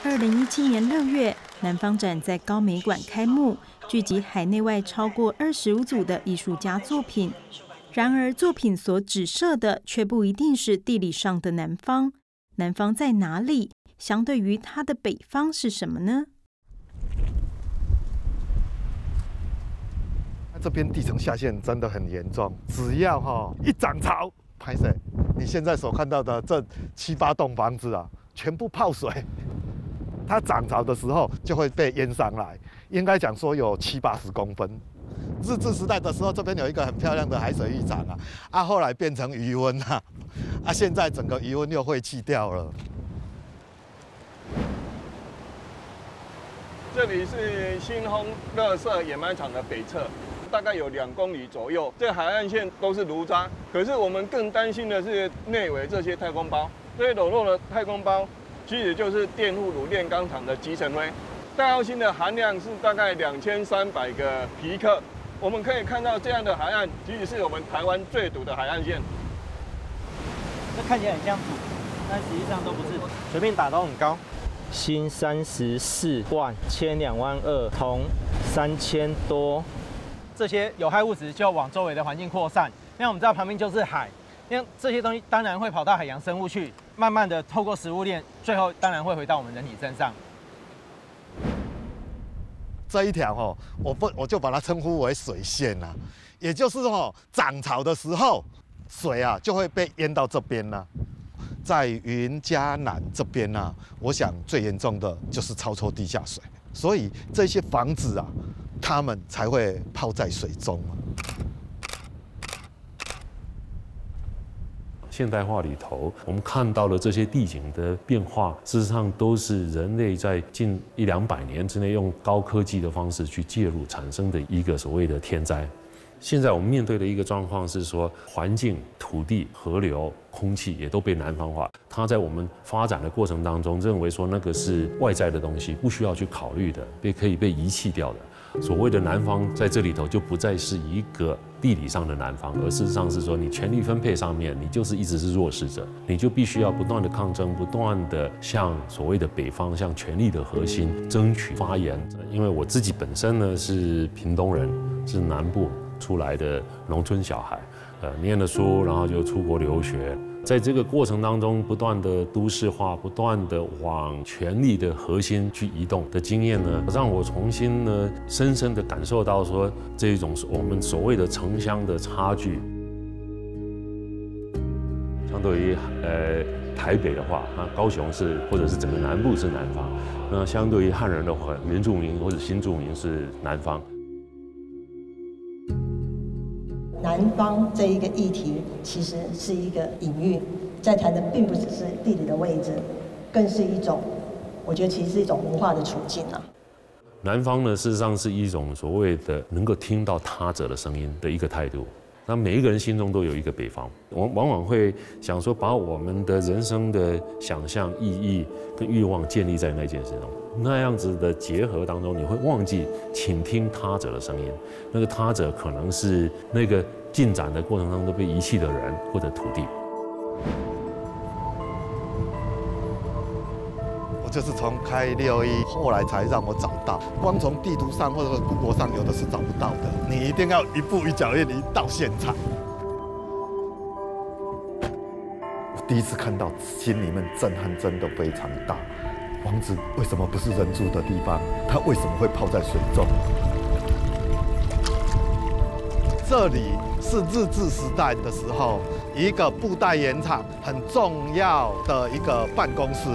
2017年6月，南方展在高美馆开幕，聚集海内外超过25组的艺术家作品。然而，作品所指涉的却不一定是地理上的南方。南方在哪里？相对于它的北方是什么呢？这边地层下陷真的很严重，只要一涨潮，拍摄，你现在所看到的这7、8栋房子啊，全部泡水。它涨潮的时候就会被淹上来，应该讲说有70、80公分。日治时代的时候，这边有一个很漂亮的海水浴场后来变成渔温现在整个渔温又废弃掉了。这里是新丰垃圾掩埋场的北侧，大概有2公里左右。这海岸线都是炉渣，可是我们更担心的是内围这些太空包。这些裸露的太空包，其实就是淀户乳炼钢厂的集成灰。戴奥辛的含量是大概2300个皮克。我们可以看到这样的海岸，其实是我们台湾最堵的海岸线。这看起来很像土，但实际上都不是，随便打都很高。锌34万，铅2万2，铜3000多。这些有害物质就往周围的环境扩散。那我们知道旁边就是海，那这些东西当然会跑到海洋生物去，慢慢的透过食物链，最后当然会回到我们人体身上。这一条我就把它称呼为水线也就是涨潮的时候，水就会被淹到这边在云嘉南这边我想最严重的就是超抽地下水，所以这些房子它们才会泡在水中现代化里头，我们看到了这些地景的变化，事实上都是人类在近100、200年之内用高科技的方式去介入产生的一个所谓的天灾。现在我们面对的一个状况是说，环境、土地、河流、空气也都被南方化。它在我们发展的过程当中，认为说那个是外在的东西，不需要去考虑的，可以被遗弃掉的。所谓的南方在这里头就不再是一个地理上的南方，而事实上是说你权力分配上面你就是一直是弱势者，你就必须要不断的抗争，不断的向所谓的北方，向权力的核心争取发言。因为我自己本身呢是屏东人，是南部出来的农村小孩，念了书，然后就出国留学。在这个过程当中，不断的都市化，不断的往权力的核心去移动的经验呢，让我重新呢深深的感受到说，这种我们所谓的城乡的差距，相对于台北的话，那高雄是或者是整个南部是南方，那相对于汉人的话，原住民或者新住民是南方。南方这一个议题其实是一个隐喻，在谈的并不只是地理的位置，更是一种，我觉得其实是一种文化的处境南方呢，事实上是一种所谓的能够听到他者的声音的一个态度。那每一个人心中都有一个北方，我往往会想说，把我们的人生的想象、意义跟欲望建立在那件事中。那样子的结合当中，你会忘记倾听他者的声音。那个他者可能是那个进展的过程当中被遗弃的人或者土地。我就是从开6·1，后来才让我找到，光从地图上或者谷歌上有的是找不到的，你一定要一步一脚印地到现场。我第一次看到，心里面震撼真的非常大。房子为什么不是人住的地方？它为什么会泡在水中？这里是日治时代的时候，一个布袋盐厂很重要的一个办公室。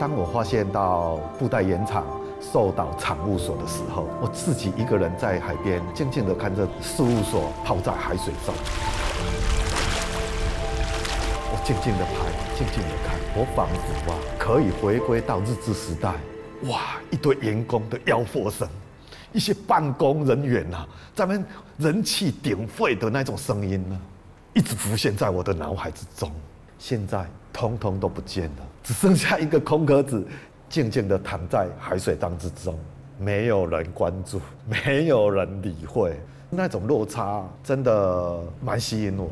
当我发现到布袋盐厂受到厂务所的时候，我自己一个人在海边静静地看着事务所泡在海水中。我静静地拍，静静地看，我仿佛可以回归到日治时代。哇，一堆员工的吆喝声，一些办公人员在那边人气鼎沸的那种声音一直浮现在我的脑海之中。现在通通都不见了，只剩下一个空壳子，静静地躺在海水当之中，没有人关注，没有人理会，那种落差真的蛮吸引我。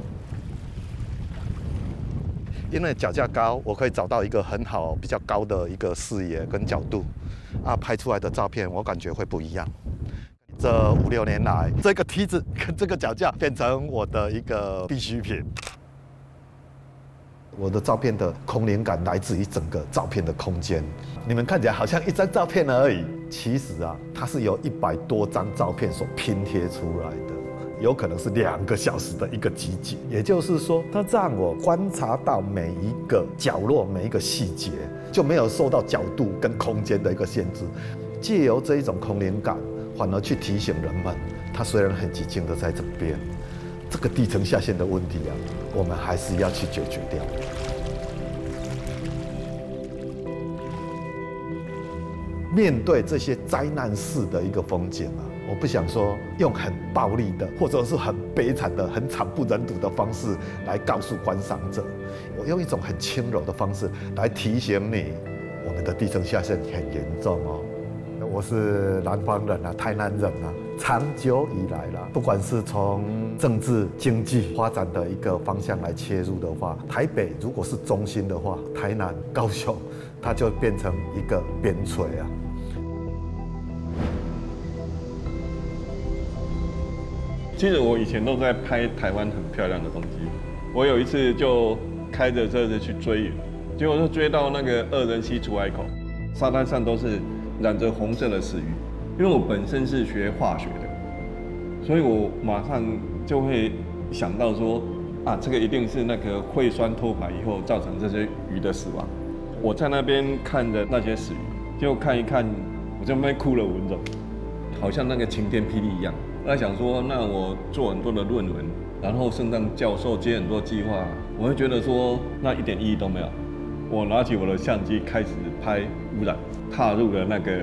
因为脚架高，我可以找到一个很好、比较高的一个视野跟角度，拍出来的照片我感觉会不一样。这5、6年来，这个梯子跟这个脚架变成我的一个必需品。我的照片的空灵感来自于整个照片的空间。你们看起来好像一张照片而已，其实它是由100多张照片所拼贴出来的。有可能是2个小时的一个集锦，也就是说，它让我观察到每一个角落、每一个细节，就没有受到角度跟空间的一个限制。借由这一种空灵感，反而去提醒人们，它虽然很寂静的在这边，这个地层下陷的问题我们还是要去解决掉。面对这些灾难式的一个风景我不想说用很暴力的，或者是很悲惨的、很惨不忍睹的方式来告诉观赏者，我用一种很轻柔的方式来提醒你，我们的地层下陷很严重我是南方人台南人长久以来不管是从政治、经济发展的一个方向来切入的话，台北如果是中心的话，台南、高雄，它就变成一个边陲其实我以前都在拍台湾很漂亮的东西。我有一次就开着车子去追鱼，结果就追到那个二仁溪出海口，沙滩上都是染着红色的死鱼。因为我本身是学化学的，所以我马上就会想到说，这个一定是那个汇酸脱排以后造成这些鱼的死亡。我在那边看着那些死鱼，结果看一看，我就被哭了文种，好像那个晴天霹雳一样。我在想说，那我做很多的论文，然后升上教授，接很多计划，我会觉得说，那一点意义都没有。我拿起我的相机开始拍污染，踏入了那个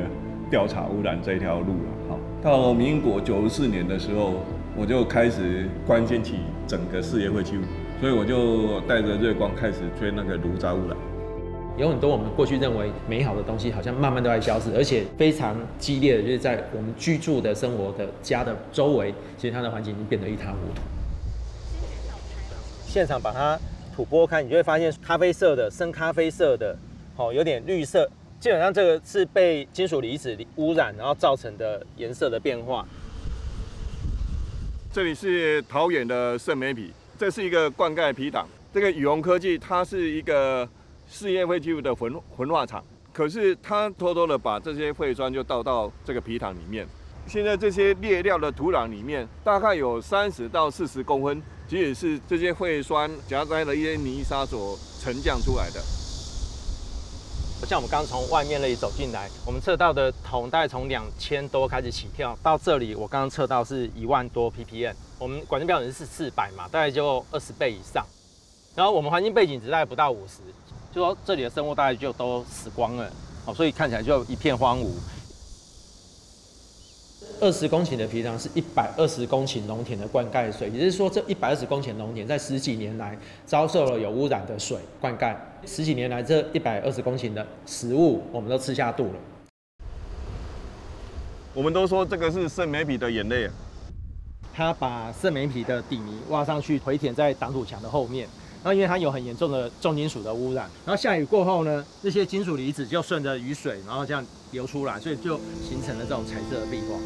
调查污染这一条路了。好，到民国94年的时候，我就开始关心起整个事业废弃物，所以我就带着月光开始追那个炉渣污染。有很多我们过去认为美好的东西，好像慢慢都在消失，而且非常激烈的，就是在我们居住的生活的家的周围，其实它的环境已经变得一塌糊涂。现场把它土拨开，你就会发现咖啡色的、深咖啡色的，有点绿色，基本上这个是被金属离子污染，然后造成的颜色的变化。这里是桃园的圣梅埤，这是一个灌溉埤塘。这个宇宏科技它是一个事业废弃物的焚化厂，可是它偷偷的把这些废酸就倒到这个埤塘里面。现在这些裂料的土壤里面大概有30到40公分，其实是这些废酸夹杂了一些泥沙所沉降出来的。像我们刚从外面那里走进来，我们测到的铜大概从2000多开始起跳，到这里我刚刚测到是1万多 ppm， 我们管制标准是400嘛，大概就20倍以上。然后我们环境背景值大概不到50，就说这里的生物大概就都死光了，所以看起来就一片荒芜。20公顷的埤塘是120公顷农田的灌溉水，也就是说这120公顷农田在10几年来遭受了有污染的水灌溉，10几年来这120公顷的食物我们都吃下肚了。我们都说这个是圣梅埤的眼泪。他把圣梅埤的底泥挖上去，回填在挡土墙的后面。然后因为它有很严重的重金属的污染，然后下雨过后呢，这些金属离子就顺着雨水，然后这样流出来，所以就形成了这种彩色的壁画。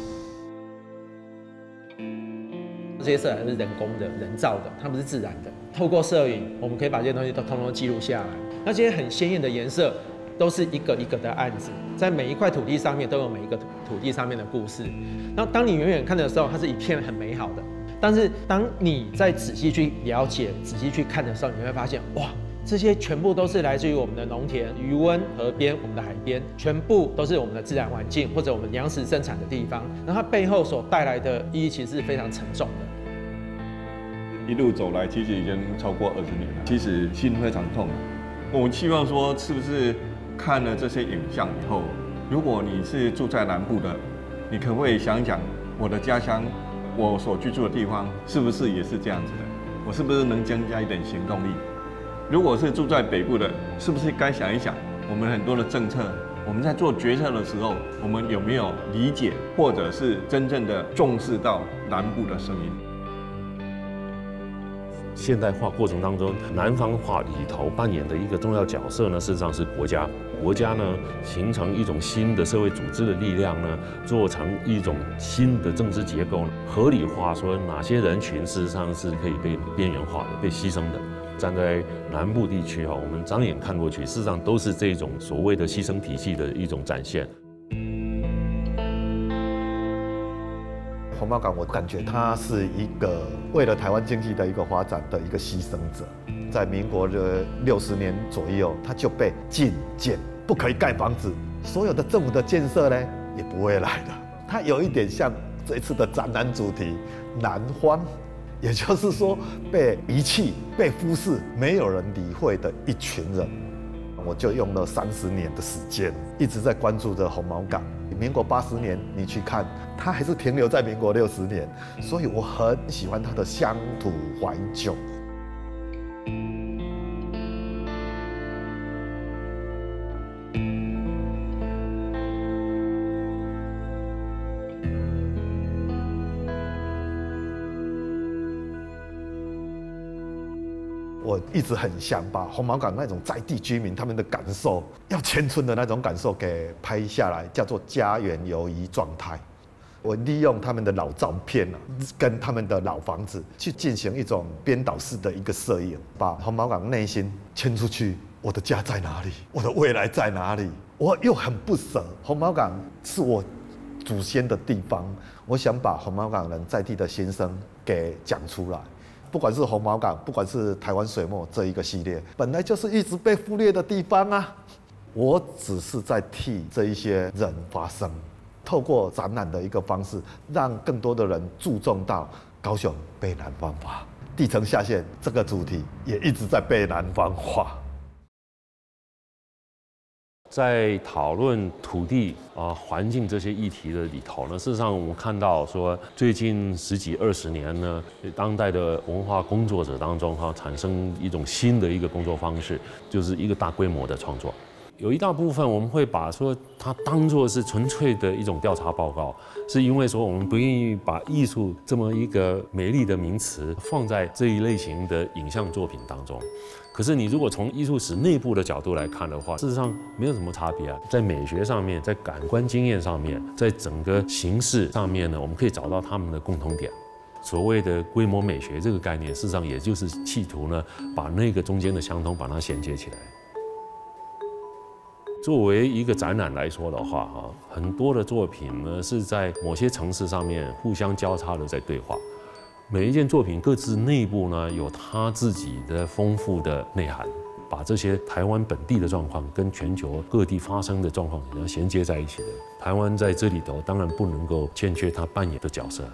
这些色彩是人工的、人造的，它不是自然的。透过摄影，我们可以把这些东西都通通记录下来。那这些很鲜艳的颜色，都是一个一个的案子，在每一块土地上面都有每一个土地上面的故事。然后当你远远看的时候，它是一片很美好的。但是当你再仔细去了解、仔细去看的时候，你会发现，哇，这些全部都是来自于我们的农田、渔温、河边、我们的海边，全部都是我们的自然环境或者我们粮食生产的地方。那它背后所带来的意义其实是非常沉重的。一路走来，其实已经超过20年了，其实心非常痛。我希望说，是不是看了这些影像以后，如果你是住在南部的，你可不可以想想我的家乡？我所居住的地方是不是也是这样子的？我是不是能增加一点行动力？如果是住在北部的，是不是该想一想，我们很多的政策，我们在做决策的时候，我们有没有理解，或者是真正的重视到南部的声音？现代化过程当中，南方化里头扮演的一个重要角色呢，事实上是国家。国家呢，形成一种新的社会组织的力量呢，做成一种新的政治结构，合理化说哪些人群事实上是可以被边缘化的、被牺牲的。站在南部地区我们张眼看过去，事实上都是这种所谓的牺牲体系的一种展现。红毛港，我感觉它是一个为了台湾经济的一个发展的一个牺牲者。在民国的60年左右，它就被禁建，不可以盖房子，所有的政府的建设呢也不会来的。它有一点像这一次的展览主题“南方”，也就是说被遗弃、被忽视、没有人理会的一群人。我就用了30年的时间，一直在关注着红毛港。民国80年，你去看，它还是停留在民国60年，所以我很喜欢它的乡土怀旧。我一直很想把红毛港那种在地居民他们的感受，要迁村的那种感受给拍下来，叫做家园游移状态。我利用他们的老照片跟他们的老房子去进行一种编导式的一个摄影，把红毛港内心牵出去。我的家在哪里？我的未来在哪里？我又很不舍，红毛港是我祖先的地方，我想把红毛港人在地的心声给讲出来。不管是红毛港，不管是台湾水墨这一个系列，本来就是一直被忽略的地方啊。我只是在替这一些人发声，透过展览的一个方式，让更多的人注重到高雄被南方化，地层下陷这个主题也一直在被南方化。在讨论土地环境这些议题的里头呢，事实上我们看到说，最近10几20年呢，当代的文化工作者当中产生一种新的一个工作方式，就是一个大规模的创作。有一大部分我们会把说它当作是纯粹的一种调查报告，是因为说我们不愿意把艺术这么一个美丽的名词放在这一类型的影像作品当中。可是你如果从艺术史内部的角度来看的话，事实上没有什么差别啊。在美学上面，在感官经验上面，在整个形式上面呢，我们可以找到他们的共同点。所谓的规模美学这个概念，事实上也就是企图呢，把那个中间的相通把它衔接起来。作为一个展览来说的话，很多的作品呢是在某些层次上面互相交叉的在对话。每一件作品各自内部呢有它自己的丰富的内涵，把这些台湾本地的状况跟全球各地发生的状况要衔接在一起的。台湾在这里头当然不能够欠缺它扮演的角色。